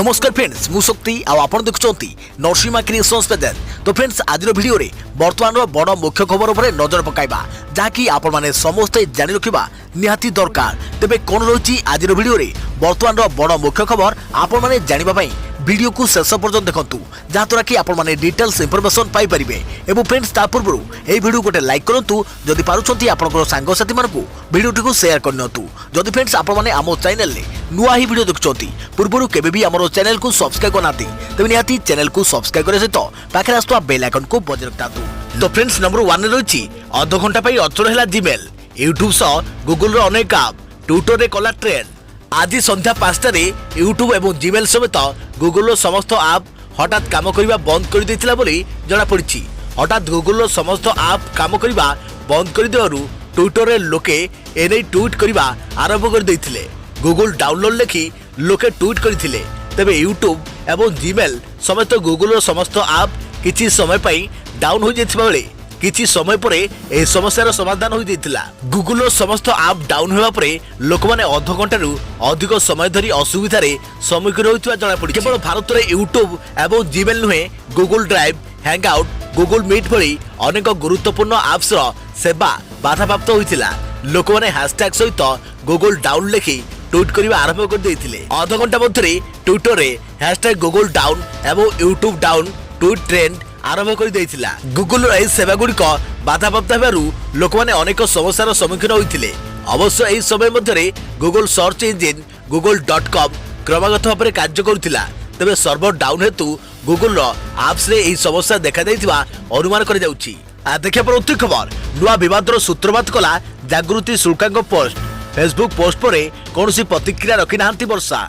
नमस्कार फ्रेंड्स मु शक्ति आपण देखुंती नरसिंहा क्रिएशंस पेज। तो फ्रेंड्स आज वीडियो रे वर्तमान बड़ मुख्य खबर उपर नजर पकाइबा जहाँकि आपण माने समस्ते जानि रखिबा निहाती दरकार। तेबे कोन रही आज वीडियो रे वर्तमान बड़ मुख्य खबर आपण माने जानिबा पई वीडियो को शेष पर्यंत देखंतु जहाँद्वारा कि आपण माने डिटेल्स इंफॉर्मेशन पाई परिबे। एवं फ्रेंड्स ता पूर्व ए वीडियो गोटे लाइक करंतु जदि पारुछंती आपनकर सांग साथी मानकु वीडियो को शेयर करनतु। जदि फ्रेंड्स आपण माने आमो चैनल ले नुआ ही वीडियो देखुछंती पूर्व केबे भी हमरो चैनल को सब्सक्राइब करनाती तबे निहाती चैनल को सब्सक्राइब करे सहित पाखे आस्तुवा बेल आइकन को बजाय रखतातु। तो फ्रेंड्स नंबर 1 रे रहिछि आधा घंटा पई अचल हैला जीमेल यूट्यूब सह गूगल रो अनेक ऐप ट्विटर रे कला ट्रेंड। आज संध्या 5 यूट्यूब एवं जीमेल समेत गूगल समस्त आप हठात काम करने बंद कर देथिला बोली जना पड़ी। हठात गूगल समस्त आप काम करने बंद कर देवारु ट्विटर रे लोके एने ट्वीट करने आरंभ कर देथिले। गूगल डाउनलोड लेखि लोके ट्वीट करथिले। तबे यूट्यूब एवं जीमेल समेत गूगल समस्त आप किछि समय पई डाउन हो जेथिबा बेले किछि समय परे ए समस्यार समाधान हो जाइतिला। गूगल समस्त आप डाउन होवा परे लोक माने आधा घंटारू अधिक समय धरी असुविधा रे सम्मुखीन होइतबा जणा पड़ी। केवल भारत रे यूट्यूब एवं जीमेल नुहे Google drive Hangout Google Meet भली अनेक गुरुत्वपूर्ण ऐप्स रो सेवा बाधाप्राप्त होइतिला। लोक माने हैशटैग सहित गूगल डाउन लेखि ट्वीट करबा आरंभ कर देथिले। आधा घंटा मध्यरे ट्विटर रे हैशटैग गूगल डाउन एवं यूट्यूब डाउन ट्वीट ट्रेंड आरंभ कर देथिला। गूगल रो सेवा गुडी को बाधाप्राप्त हेबारु लोक माने अनेक समस्यार सम्मुखीन होइतिले। अवश्य एही समय मध्यरे गूगल सर्च इंजिन google.com क्रमागत भाव कार्य करुथिला। तबे सर्वर डाउन हेतु गूगल रो ऐप्स रे एही समस्या देखा दैथिबा अनुमान कर जाउछि। आ देखिया पर उत्तर खबर नुआ विवाद रो सूत्रपात कला जागृति शुक्लांक पोस्ट। फेसबुक पोस्ट पर कोनोसी प्रतिक्रिया रखि नाहंती वर्षा।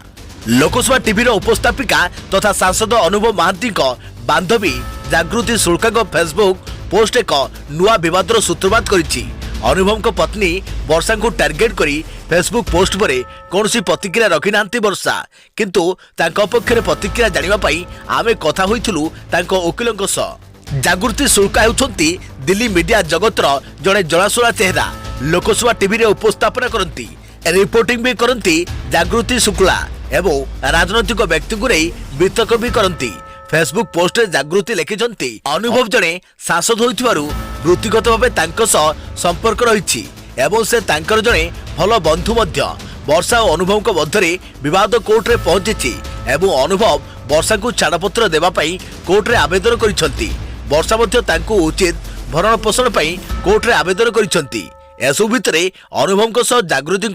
लोकसभा टीवी रो उपस्थापिका तथा सांसद अनुभव महांती को बांधवी जागृति शुक्लांक फेसबुक पोस्ट एक नुआ विवाद सूत्रपात करिछि। अनुभव को पत्नी वर्षा को टार्गेट करी फेसबुक पोस्ट पर कौनसी प्रतिक्रिया रखि नांती वर्षा। किंतु तांको पक्षरे प्रतिक्रिया जानिबा पई आमे कथा होइथुलु तांको वकीलंक सह। जागृति शुक्ला हेउछंती दिल्ली मीडिया जगतर जड़े जलाशुला चेहरा। लोकसभा टीवी रे उपस्थापना करंती रिपोर्टिंग भी करंती जागृति शुक्ला एवं राजनैतिक व्यक्ति को नहीं वितर्क भी करंती। फेसबुक पोस्ट रे जागृति लिखिछंती अनुभव जड़े सांसद होइथिबारु वृत्तिगत भावे तांको सह संपर्क रहिछि एवं से तांकर जड़े भल बंधु मध्य। वर्षा और अनुभव को मध्य विवाद कोर्ट रे पहुंची एवं अनुभव वर्षा को छाड़पत्र देबा पई कोर्ट रे आवेदन करिसंती। वर्षा मध्य तांको उचित भरण पोषण पई कोर्ट रे आवेदन करिसंती। एसु भितरे अनुभव सह जागृति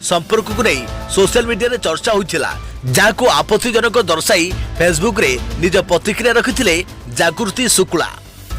संपर्क को नहीं सोशल मीडिया रे चर्चा होइथिला जाको आपत्तिजनक दर्शाई फेसबुक रे निज प्रतिक्रिया रखिथिले जागृति शुक्ला।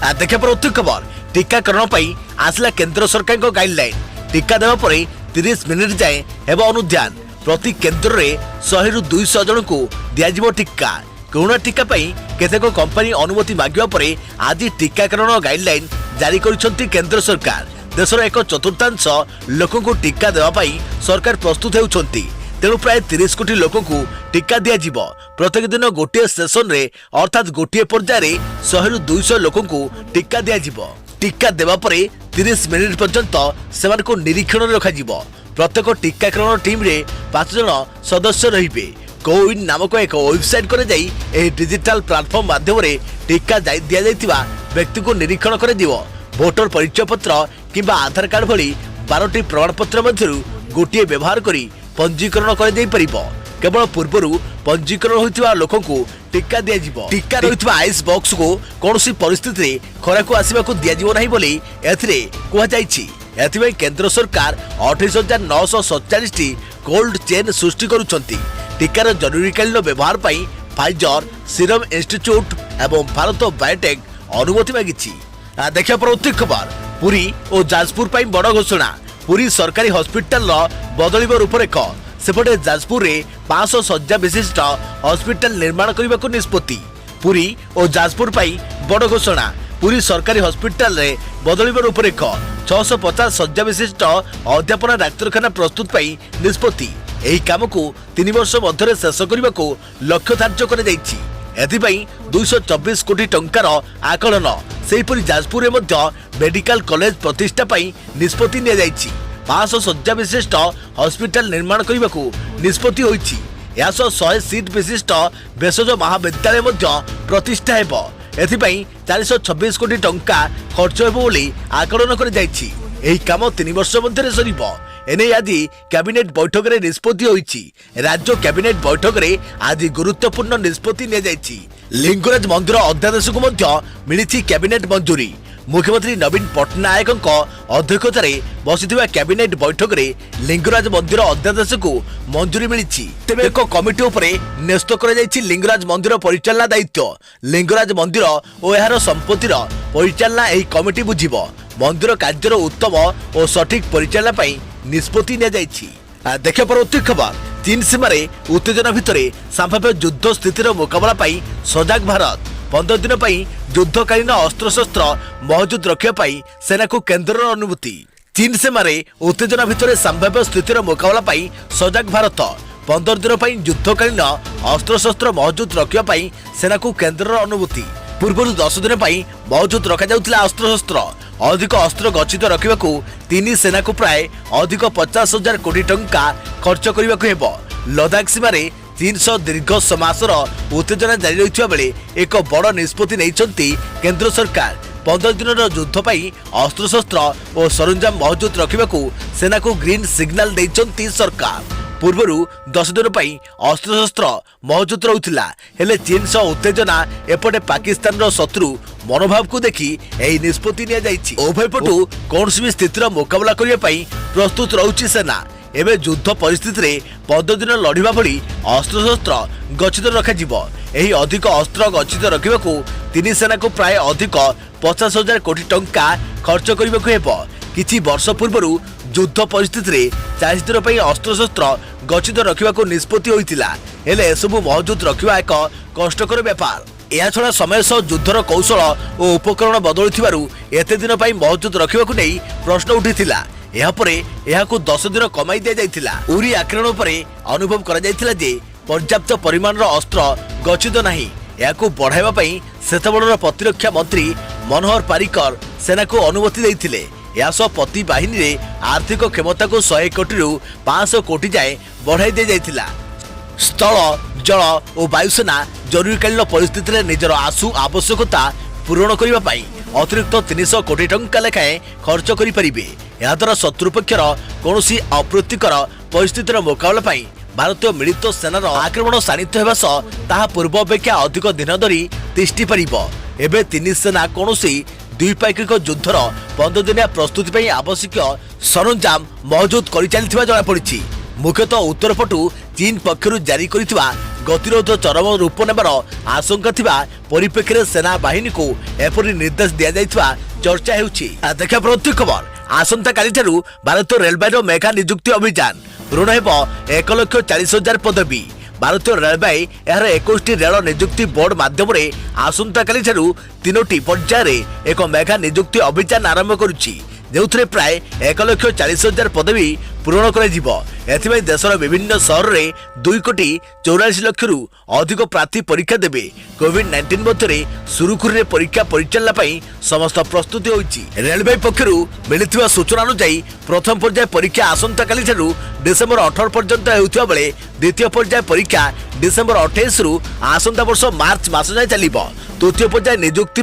आ देखा पर उत्तर खबर टीकाकरण पई आसला केंद्र सरकार को गाइडलाइन। टीका देवा परे 30 मिनिट जाए हेबा अनुध्यान। प्रति केंद्र रे 100 रु 200 जन को दियाजिबो टीका। कोरोना टीका पई केतेको कंपनी अनुमति मागिबा परे आज टीकाकरण गाइडलाइन जारी करिसंती केंद्र सरकार। देशर एक चतुर्थांश लोक को टीका देवा पई सरकार प्रस्तुत हेउछंती। तेणु प्राय 30 कोटी लोक को टीका दियाजिब। प्रत्येक दिन गोटे सेशन रे अर्थात गोटे पर्याय 100 रु 200 लोक को टीका दियाजिब। टीका देवा परे 30 मिनिट पर्यंत सेमान को निरीक्षण रे रखाजिब। प्रत्येक टीकाकरण टीम रे 5 जन सदस्य रहिबे। कोविन नामक एक वेबसाइट करे जाई एही डिजिटल प्लेटफॉर्म माध्यम रे टीका दिया जाइतिबा व्यक्ति को निरीक्षण करे दिवो। वोटर परिचय पत्र किंबा आधार कार्ड भली 12टी प्रमाणपत्र मध्यरु गोटे व्यवहार करी पंजीकरण कर दे परिबो। केवल पूर्वरु पंजीकरण होइतिबा लोक को टीका दिया जिवो। टीका रहितबा आइस बॉक्स को कोनोसी परिस्थिति रे खरा को आसीबा को दिया जिवो नाही बोली एथिरे कोहा जाईछि। एथिबे केंद्र सरकार 28947 टी कोल्ड चेन सृष्टि करूछंती। टीकार जरूरीकालीन व्यवहार पई फाइजर सीरम इंस्टीट्यूट एवं भारत बायोटेक अनुमति मागिछि। देखिया पर उत्तर खबर पुरी और जाजपुर पई बड़ घोषणा। पुरी सरकारी हॉस्पिटल बदलिब रूपरेख। सेपटे जाजपुर रे 500 शଯ୍या विशिष्ट हॉस्पिटल निर्माण करने को निष्पत्ति। पुरी और जाजपुर पई बड़ घोषणा। पुरी सरकारी हॉस्पिटल रे बदलिब रूपरेख। 650 शଯ୍या विशिष्ट अध्यापना डाक्तरखाना प्रस्तुत पई निष्पत्ति। एही काम को 3 वर्ष मध्य शेष करने को लक्ष्य धार्य कर जाइछि। एथिपाई 224 कोटी टंकार आकलन। सेहीपरि जाजपुर में मेडिकल कॉलेज प्रतिष्ठा पाई निष्पत्ति निया जाइछि। 500 शଯ୍या विशिष्ट हॉस्पिटल निर्माण करने को निष्पत्ति होइछि। यासह 100 सीट विशिष्ट भेषज महाविद्यालय प्रतिष्ठा हेब। एथिपाई 426 कोटी टंका खर्च हेब बोली आकलन कर जाइछि। एही काम 3 वर्ष मध्य सरिब। एने आज कैबिनेट बैठक में निष्पत्ति होइछि। राज्य कैबिनेट बैठक में आज गुरुत्वपूर्ण निष्पत्ति ने जाइछि। लिंगराज मंदिर अध्यादेश को मध्य मिलिछि कैबिनेट मंजूरी। मुख्यमंत्री नवीन पट्टनायक अध्यक्षतार बसिथिबा कैबिनेट बैठक में लिंगराज मंदिर अध्यादेश को मंजूरी मिली। तेबे एक कमिटी उपरे न्यस्त कर लिंगराज मंदिर परिचालना दायित्व। लिंगराज मंदिर और यार संपत्तिर परिचालना एही कमिटी बुझिब। मंदिर कार्यर उत्तम और सठिक परिचालना पाई निष्पत्ति ने जाइछि। देखिए परवर्ती खबर। चीन सीमार उत्तेजना भितर संभाव्य युद्ध स्थितिर मुकाबला पाई सजग भारत। 15 दिन पाई युद्धकालीन अस्त्रशस्त्र मौजूद रखा सेना को केन्द्र अनुमति। चीन सीमार उत्तेजना भितर संभाव्य स्थितिर मुकाबला पाई सजग भारत। 15 दिन पाई युद्धकालीन अस्त्रशस्त्र मौजूद रखा सेना को केन्द्र अनुमति। पूर्व 10 दिन पाई मौजूद रखा अस्त्रशस्त्र अधिक अस्त्र गच्छित रखा 3 सेना को प्राय अधिक 50,000 कोटी टंका खर्च करने को। लद्दाख सीमार चीन सह दीर्घ समासर उत्तेजना जारी रही बेले एक बड़ निष्पत्ति नहीं केंद्र सरकार। 15 दिन युद्ध पाई अस्त्रशस्त्र और सरंजाम मौजूद रखा सेना को ग्रीन सिग्नाल देइछंती सरकार। पूर्व 10 दिन पाई अस्त्रशस्त्र मौजूद रहुथिला। हेले चीन सह उत्तेजना एपटे पाकिस्तान शत्रु मनोभाव को देखी एही निष्पत्ति निया जाइछि। उभय पटु कौनसी भी स्थितिर मुकाबला करने प्रस्तुत रहुछि सेना। एवं युद्ध परिस्थिति रे 15 दिन लड़िबा भली अस्त्रशस्त्र गच्छित रखाजिब। एही अधिक अस्त्र गच्छित रखा 3 सेना को प्राय अधिक 50,000 कोटी टंका खर्च करने को हेब। किछि वर्ष पूर्व युद्ध परिस्थिति रे 40 दिन पई अस्त्रशस्त्र गच्छित रखा निष्पत्ति होइतिला। हेले एसबु मौजूद रखा एक कष्टकर व्यापार। या छड़ा समय सह युद्धर कौशल और उपकरण बदलुथिबारु एते दिन पई मौजूद रखा नहीं प्रश्न उठिथिला। यह 10 दिन कमाई दिया जाइथिला। उरी आक्रमण पर अनुभव करा जाइथिला जे पर्याप्त परिमाण अस्त्र गच्छित नाही। याकू बढ़ाइबा पई सेतबळर प्रतिरक्षा मंत्री मनोहर पारिकर सेना को अनुमति देइथिले। यासह प्रति बाहिनी रे आर्थिक क्षमता को 100 कोटी रु 500 कोटी जाए बढ़ाई दिया जाइथिला। स्थल जल और वायुसेना जरूरीकालीन परिस्थिति रे निजर आशु आवश्यकता पूरण करने पाई अतिरिक्त 300 कोटी टंका लेखाएं खर्च करें। याद्वारा शत्रुपक्षर कौन अप्रीतिकर परिस्थितिर मुकाबला पाई भारतीय मिलित सेनार आक्रमण शाणित होगा सह ताहा पूर्व अपेक्षा अधिक दिन धरी तिष्टि पारिब। एबे 3 सेना कौन द्विपाक्षिक युद्धर 15 दिनिया प्रस्तुति आवश्यक सरंजाम मौजूद कर जनापड़ी। मुख्यतः उत्तर पटु चीन पक्षर जारी करिथिबा गतिरोध चरम रूप नेबार आशंका थिबा परिप्रेक्षी सेना बाहिनी को एपरि निर्देश दिया जाइथिबा चर्चा हेउछि। देखा प्रति खबर। आसंता काली ठारू भारतीय रेलवे मेगा नियुक्ति अभियान पूर्ण हेब 1,40,000 पदवी। भारतीय रेलवे यार 21 रेल नियुक्ति बोर्ड माध्यम आसंता काली ठारू 3टी पर्याय एक मेगा नियुक्ति अभियान आरंभ करुछि। जो प्राय 1,40,000 पदवी पूरण कर देशर विभिन्न सहर में 2,44,00,000 रु अधिक प्रार्थी परीक्षा देवे। कोविड-19 मध्य सुरुखुरी परीक्षा परिचालना समस्त प्रस्तुति होइछि। रेलवे पक्षर मिलिथिबा सूचना अनुसार प्रथम पर्याय परीक्षा आसंता काली ठारू डिसेंबर 18 पर्यंत हेउथिबा बेले द्वितीय पर्याय परीक्षा डिसेंबर 28 रु आसंता वर्ष मार्च मास जाय चलिबो। तृतीय पर्याय नियुक्ति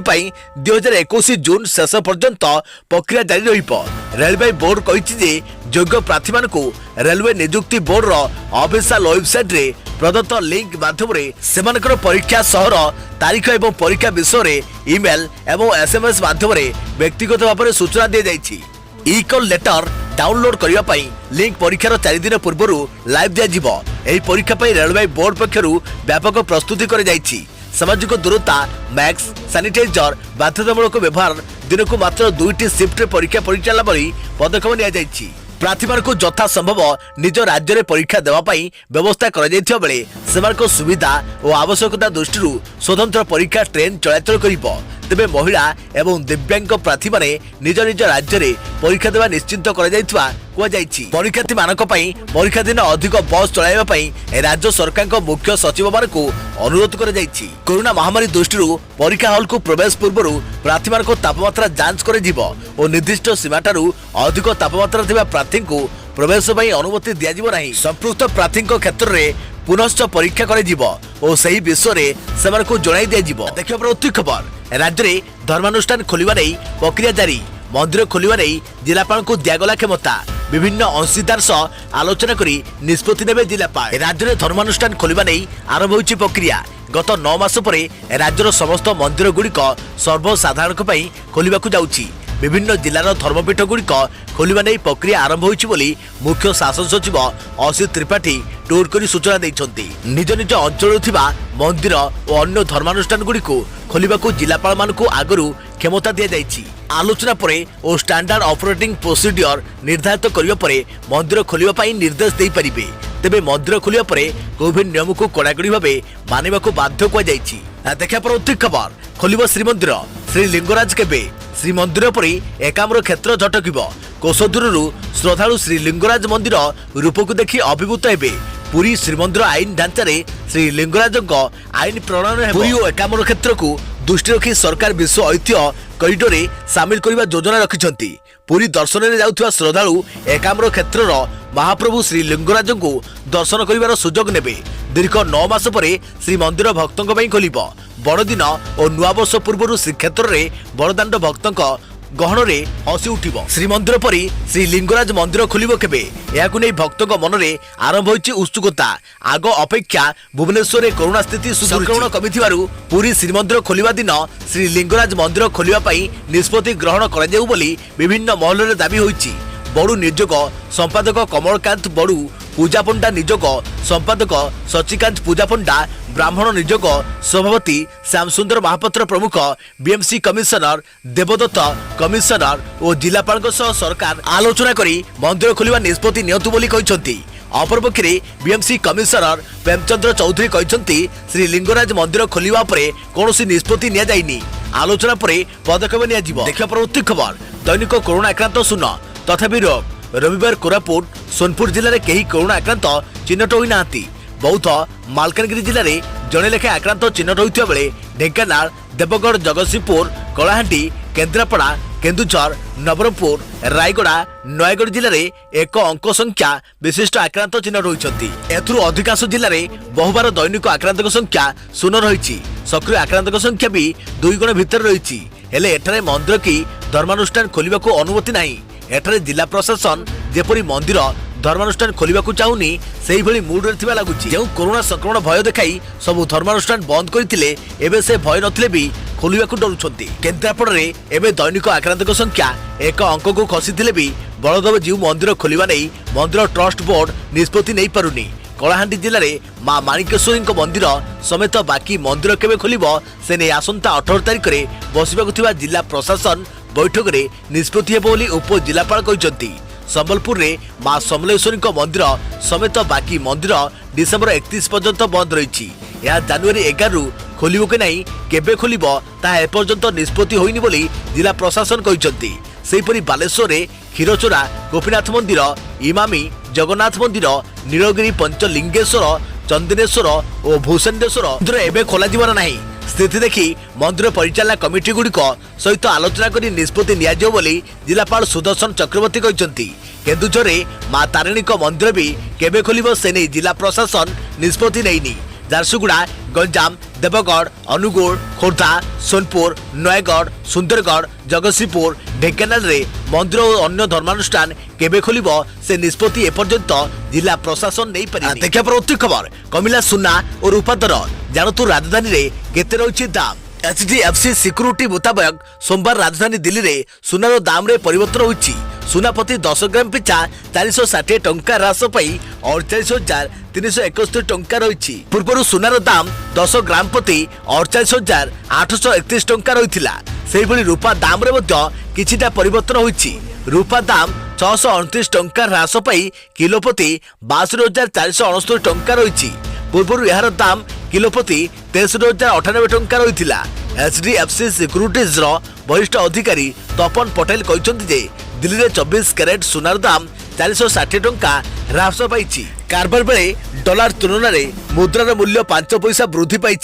2021 जून शेष पर्यंत प्रक्रिया जारी रहिबो। रेलवे बोर्ड कहिछि जे योग्य प्रार्थी मानकु रेलवे नियुक्ति बोर्ड रो ऑफिशियल वेबसाइट रे प्रदत्त लिंक माध्यम रे सेमानकर परीक्षा सहर तारीख एवं परीक्षा विषय रे ईमेल एवं एसएमएस माध्यम रे व्यक्तिगत भाव में सूचना दिया जाइछि। ई कॉल लेटर डाउनलोड करिया पई लिंक परीक्षार 4 दिन पूर्व लाइव दिया जिवो। एही परीक्षा पई रेलवे बोर्ड पक्षरु व्यापक प्रस्तुति कर जाइछि। सामाजिक दूरता मैक्स सैनिटाइजर बाध्यतामूलक व्यवहार दिन को मात्र 2टी शिफ्ट परीक्षा परिचालना परी पदक्षेप निया जाइछि। प्रार्थी को यथा संभव निज राज्य में परीक्षा देवाई व्यवस्था कर सुविधा और आवश्यकता दृष्टि स्वतंत्र परीक्षा ट्रेन चलाचल कर। तेबे महिला एवं दिव्यांग प्रार्थी माने निज निज राज्य में परीक्षा देवा निश्चिंत परीक्षार्थी मानक परीक्षा दिन अधिक बस चलाइबा राज्य सरकार मुख्य सचिव मान अनुरोध कर। कोरोना महामारी दृष्टि परीक्षा हॉल को प्रवेश पूर्व प्रार्थी मान तापमात्रा जांच कर निर्दिष्ट सीमा ठारू अधिक तापमात्रा थिबा प्रार्थी को प्रवेश अनुमति दिया संपृक्त प्रार्थी क्षेत्र में पुनश्च परीक्षा कर सही विषय से जणाई दिया। देखिए प्रति खबर राज्य में धर्मानुष्ठान खोलिबा नहीं प्रक्रिया जारी। मंदिर खोलिबा नहीं जिलापाल को दिगला क्षमता। विभिन्न अंशीदार सह आलोचना करी निष्पत्ति नेबे जिलापाल। राज्य में धर्मानुष्ठान खोलिबा नहीं आरंभ होइछि प्रक्रिया। गत 9 मास परे राज्यर समस्त मंदिर गुड़िक सर्वसाधारण खोलिबाकू जाउछि। विभिन्न जिलार धर्मपीठ गुड़िक खोलिबा नहीं प्रक्रिया आरंभ होइछि बोली मुख्य शासन सचिव असित त्रिपाठी टूर करी सूचना दैछन्ति। निज निज अंचल थिबा मंदिर और अन्य धर्मानुष्ठान गुड़िक खोलिबाकू जिलापाल मानकू आगरू क्षमता दिया जाइछि। आलोचना परे और स्टैंडर्ड ऑपरेटिंग प्रोसीडियर निर्धारित करिया परे मंदिर खोलिबा पई निर्देश देई परिबे। तेबे मंदिर खोलिया परे कोविड नियम को कड़ाकड़ी भाव मानिबाकू बाध्य कुआ जाइछि। देखा पर खबर खोलिबो श्रीमंदिर श्रीलिंगराज केबे श्रीमंदिर परी एकाम्र क्षेत्र झटकिब। कोषदूरु श्रद्धालु श्रीलिंगराज मंदिर रूप को देखि अभिभूत हेबे। पुरी श्रीमंदिर आईन ढांचारे श्रीलिंगराजक आईन प्रणयन। पुरी और एकाम्र क्षेत्र को दृष्टि रखी सरकार विश्व ऐतिह्य कॉरिडोर सामिल करने योजना रखिछन्ति। पुरी दर्शन में जाउथुवा श्रद्धालु एकाम्र क्षेत्रर महाप्रभु श्रीलिंगराज को दर्शन करिवार सुजोग नेबे। दीर्घ 9 मास परे श्रीमंदिर भक्तों पर खोलिब। बड़दिन और नुआवर्ष पूर्व श्रीक्षेत्र में बड़दाण्ड भक्तों गहन रे हसी उठिब। श्रीमंदिर परी श्रीलिंगराज मंदिर खोलिब केबे याकु नै भक्तों मन में आरंभ होइछि उत्सुकता। आग अपेक्षा भुवनेश्वर में कोरोना स्थिति संक्रमण कमिथिबारु पुरी श्रीमंदिर खोलिबा दिन श्रीलिंगराज मंदिर खोलिबा पई निष्पत्ति ग्रहण करा जाउ बोली विभिन्न महल रे दाबी होइछि। बड़ू नियोजक संपादक कमलकांत बड़ू, पूजा पंडा नियोजक संपादक शशिकांत पूजा पंडा, ब्राह्मण नियोजक सभापति श्यामसुंदर महापात्र प्रमुख, बीएमसी कमिशनर देवदत्त कमिशनर और जिलापाल सरकार आलोचना करी मंदिर खोलिबा निष्पत्ति नियंतु बोली कहिसंती। अपरपक्षे बीएमसी कमिशनर प्रेमचंद्र चौधरी कहिसंती श्रीलिंगराज मंदिर खोलिबा परे कोनोसी निष्पत्ति निया जाइनी। आलोचना परे पदक्षेप निया जिवो। देखिया प्रति खबर दैनिक कोरोना आक्रांत शून्य तथापि रोग। रविवार कोरापुट सोनपुर जिले में कहीं कोरोना आक्रांत चिन्हट होई नांती। बौद्ध मालकानगिरी जिले में जड़े लेखा आक्रांत चिन्हट होइथिबा बेले ढेंकानाल, देवगढ़, जगतसिंहपुर, कलाहांडी, केन्द्रापड़ा, केन्दुझर, नवरंगपुर, रायगड़ा, नयगढ़ जिले में एक अंक संख्या विशिष्ट आक्रांत चिन्हट होइछन्ति। एथुरु अधिकांश जिले में बहुबार दैनिक आक्रांत संख्या शून्य रही। सक्रिय आक्रांत संख्या भी 2 गुण भितर रही। हेले एठारे मंदिर की धर्मानुष्ठान खोलिबाकू अनुमति नहीं। एठारे जिला प्रशासन जेपरी मंदिर धर्मानुष्ठान खोलिबाकू चाहुनी सेही भली मूड रे थिबा लागुची। जेउ कोरोना संक्रमण भय देखाई सब धर्मानुष्ठान बंद करथिले एबे से भय नथिले भी खोलिबाकू डरुछन्ति। केन्द्रापड़ा रे एबे दैनिक आक्रांतक संख्या 1 अंक को खसीथिले भी बलदेव जीव मंदिर खोलिबा नै मंदिर ट्रस्ट बोर्ड निष्पत्ति नै पारुनी। कलाहांडी जिले में मां माणिकेश्वरी मंदिर समेत बाकी मंदिर केबे खोलिब से नै आसंता 18 तारिख रे बसिबाकू थिबा जिला प्रशासन बैठक में निष्पत्ति हेबो बोली उप जिलापाल कहिसंती। संबलपुर रे मां समलेश्वरी मंदिर समेत बाकी मंदिर डिसेम्बर 31 पर्यंत बंद रही। यह जनवरी 11 रु खोलिबो कि नहीं केबे खोलिबो ता एपर्यंत निष्पत्ति होइनी बोली जिला प्रशासन कहिसंती। सेहीपरि बालेश्वर रे क्षीरचोरा गोपीनाथ मंदिर, इमामी जगन्नाथ मंदिर, नीलगिरी पंचलिंगेश्वर, चंदनेश्वर और भूषणेश्वर मंदिर एबे खोला जीवन नहीं। स्थिति देखि मंदिर परिचालना कमिटी गुड़िक सहित आलोचना करी निष्पत्ति नियाजियो बोली जिलापाल सुदर्शन चक्रवर्ती कहिसंती। केन्दुझर रे मां तारिणी मंदिर भी केबे खोलिबो से नै जिला प्रशासन निष्पत्ति नैनी। झारसुगुड़ा, गंजाम, देवगढ़, अनुगुल, खोर्धा, सोनपुर, नयगढ़, सुंदरगढ़, जगतसिंहपुर, ढेंकानाल रे मंदिर और अन्य धर्मानुष्ठान केबे खोलिबो से निष्पत्ति एपर्यंत जिला प्रशासन नहीं पारि। देखिया प्रति खबर कमिला सुना और रूपा दर जानतु राजधानी रे केते रहिछि दाम। एचडीएफसी सिक्यूरिटी मुताबक सोमवार राजधानी दिल्ली रे सुनार दाम रे परिवर्तन होइछि। सुना प्रति 10 ग्राम पिछा 460 टंका ह्रास पाई 48,371 टंका रही। पूर्व सुनार दाम 10 ग्राम प्रति 48,831 टंका रही। से रूपा दाम रे किछिटा परिवर्तन होइछि। रूपा दाम 629 टंका ह्रास पाई किलो प्रति 62,469 टंका रही। पूर्व यार दाम किलो प्रति 63,098 टंका रही। एचडीएफसी सिक्यूरिटीज वरिष्ठ अधिकारी तपन पटेल कहते जे दिल्ली में 24 कैरेट सुनार दाम 460 टंका ह्रास पाई। कारबार बेले डॉलर तुलन में मुद्रार मूल्य 5 पैसा वृद्धि पाई।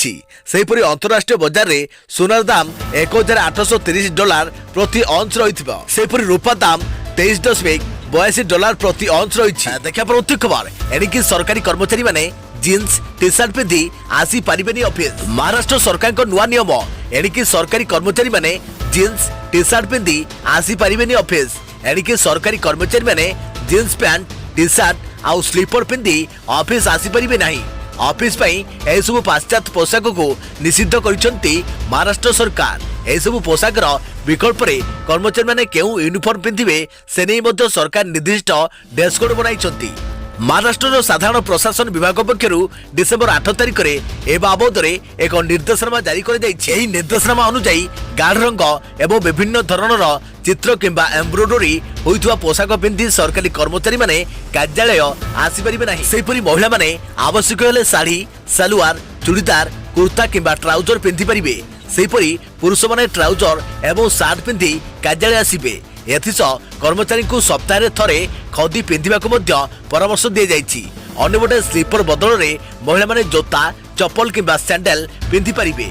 सेहीपरि अंतरराष्ट्रीय बाजार में सुनार दाम 1830 डॉलर प्रति अंश रही। रूपा दाम 23.82 डॉलर प्रति अंश रही। देखा प्रति खबर एणिकी सरकारी कर्मचारी माने जीन्स टी सार्ट पिंधि आसी पारिबेनी ऑफिस। महाराष्ट्र सरकार को नुआ नियम एणिकी सरकारी कर्मचारी माने जीन्स टी सार्ट पिंधि आसी पारिबेनी ऑफिस। एणिकी सरकारी कर्मचारी माने जीन्स पैंट टी सार्ट आउ स्लीपर पिंधि ऑफिस आसी पारिबे नाही। ऑफिस पई ए सब पाश्चात्य पोशाक को निषिद्ध करिसंती महाराष्ट्र सरकार। ए सब पोशाक विकल्प रे कर्मचारी माने केउ यूनिफॉर्म पिंधिबे से नै मध्ये सरकार निर्दिष्ट ड्रेस कोड बनाइछंती। महाराष्ट्र साधारण प्रशासन विभाग पक्षरु डिसेंबर 8 तारिख रे ए बाबद रे एक निर्देशनामा जारी कर जाइछि। एही निर्देशनामा अनुसार गाढ़ रंग एवं विभिन्न धरणर चित्र किंबा एम्ब्रोडरी होइथुवा पोशाक पिंधि सरकारी कर्मचारी माने कार्यालय आसी परिबे नाही। सेहिपरि महिला माने आवश्यक हेले साड़ी सलवार चूड़ीदार कुर्ता किंबा ट्राउजर पिंधि परिबे। सेहिपरि पुरुष माने ट्राउजर एवं सार्ट पिंधि कार्यालय आसीबे। एथिसह कर्मचारी को सप्ताह थरे खदी पिंधिबा को मध्य परामर्श दिया जाइछि। अन्यपटे स्लीपर बदल रे महिला माने जोता चप्पल किंबा सैंडल पिंधि परिबे।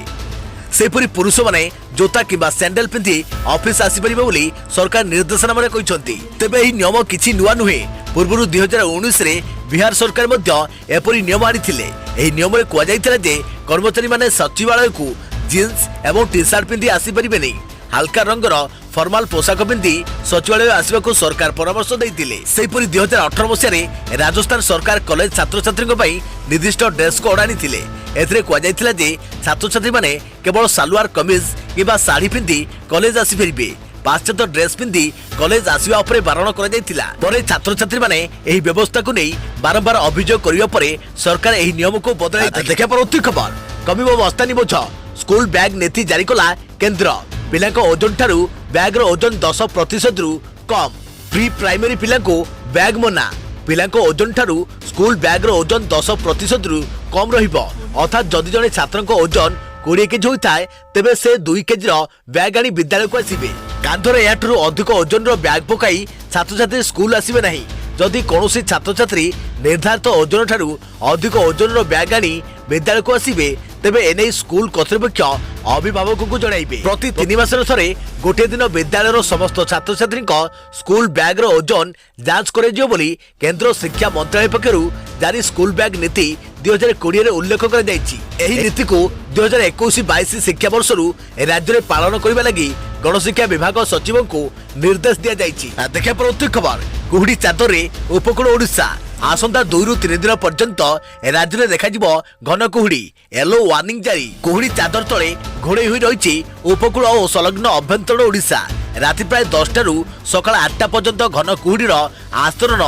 सेपरि पुरुष माने जोता किंबा सैंडल पिंधि ऑफिस आसी परिबे बोली सरकार निर्देशनामा रे कहिसंती। तेबे एही नियम किछि नुआ नुहे। पूर्वरु 2019 रे बिहार सरकार मध्य एपरि नियम आनिथिले। एही नियम रे कुआ जाइथिला जे कर्मचारी माने सचिवालय को जीन्स एवं टी सार्ट पिंधि आसी परिबे नै। हल्का रंगर फॉर्मल पोशाक पिंधि सचिवालय आसवाक सरकार परामर्श देइतिले। सेहिपरि 2018 मसिया राजस्थान सरकार कॉलेज छात्र छात्री निर्दिष्ट ड्रेस कोड आनिथिले। एथिरे कुआ जाइथिला जे छात्र छात्री माने केवल सलवार कमीज किबा साड़ी पिंधि कॉलेज आसी फेरिबे। पाश्चात्य ड्रेस पिंधि कॉलेज आसवा उपरे बारण करा जाइथिला। परे छात्र छात्री माने एही व्यवस्था को नै बारंबार अभियोग करिवा परे सरकार एही नियम को बदलाई। देखा परवर्ती खबर कमिबो बस्तानी बोझ। स्कूल बैग नीति जारी कला केंद्र। पिला ओजन ठारू बैग रो ओजन 10% रु कम। प्री प्राइमरी पिला को बैग मना। पिला ओजन ठारू स्कूल बैग रो ओजन 10% रु कम रहिबो। अर्थात जदि जने छात्र ओजन 20 केजी होइताय तेबे से 2 केजी रो बैग आनी विद्यालय को आसीबे। कांधरे याठरू अधिक ओजन रो बैग पकाई छात्र छात्री स्कूल आसीबे नाही। जदि कोनोसी छात्र छात्री निर्धारित ओजन ठारू अधिक ओजन रो बैग आनी विद्यालय को आसीबे तेबे एने स्कूल कर्तृपक्ष अभिभावक को जणाइबे। प्रति 3 मास थरे गोटे दिन विद्यालय समस्त छात्र छात्री स्कूल बैग रो ओजन जांच कराଯିयो बोली केंद्र शिक्षा मंत्रालय पक्षरु जारी स्कूल बैग नीति 2020 रे उल्लेख कर जाइछि। एही नीति को 2021-22 शिक्षा वर्ष रु राज्य रे पालन करबा लागि गणशिक्षा विभाग सचिव को निर्देश दिया जाइछि। देखा परवर्ती खबर कुहुडी चादर रे उपकूल ओडिशा। आसंता 2 रु 3 दिन पर्यंत राज्य में देखा घन कुहुडी। येलो वार्निंग जारी। कुहुडी चादर तले घोड़े हुई रही उपकूल और संलग्न अभ्यंतर ओडिशा। राति प्राय 10 टारू सकाळ 8टा पर्यंत घन कुहुडीर आस्तरण